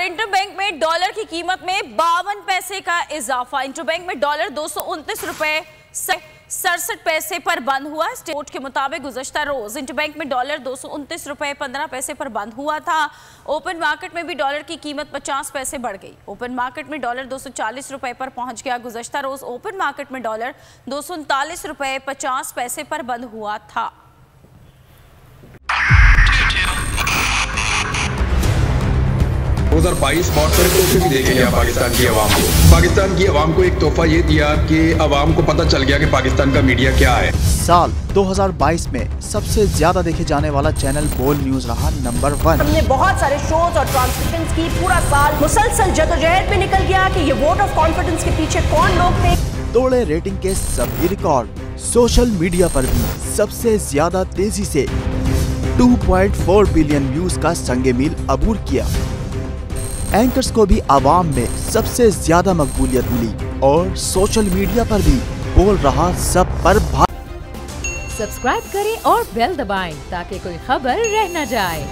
Interbank में dollar की कीमत में 52 पैसे का इजाफा। इंटरबैंक में डॉलर 229 रुपए 67 पैसे पर बंद हुआ। रिपोर्ट के मुताबिक गुज़श्ता रोज इंटरबैंक में डॉलर 229 रुपए 15 पैसे पर बंद हुआ था। ओपन मार्केट में भी डॉलर की कीमत 50 पैसे बढ़ गई। ओपन मार्केट में डॉलर 240 रुपए पर पहुंच गया। गुज़श्ता रोज ओपन मार्केट में डॉलर 239 रुपए 50 पैसे पर बंद हुआ था। 2022 बहुत सारे तोहफे भी देखे गया पाकिस्तान की आवाम को। पाकिस्तान की आवाम को एक तोहफा ये दिया कि आवाम को पता चल गया कि पाकिस्तान का मीडिया क्या है। साल 2022 में सबसे ज्यादा देखे जाने वाला चैनल बोल न्यूज रहा नंबर 1। हमने बहुत सारे शोज और ट्रांसमिशंस की। पूरा साल मुसलसल जदोजहद में निकल गया कि ये वोट ऑफ कॉन्फिडेंस के पीछे कौन लोग थे। तोड़े रेटिंग के सभी रिकॉर्ड। सोशल मीडिया पर भी सबसे ज्यादा तेजी से 2.4 बिलियन व्यूज का संगे मील अबूर किया। एंकर्स को भी आवाम में सबसे ज्यादा मकबूलियत मिली और सोशल मीडिया पर भी बोल रहा सब पर सब्सक्राइब करें और बेल दबाएं ताकि कोई खबर रह न जाए।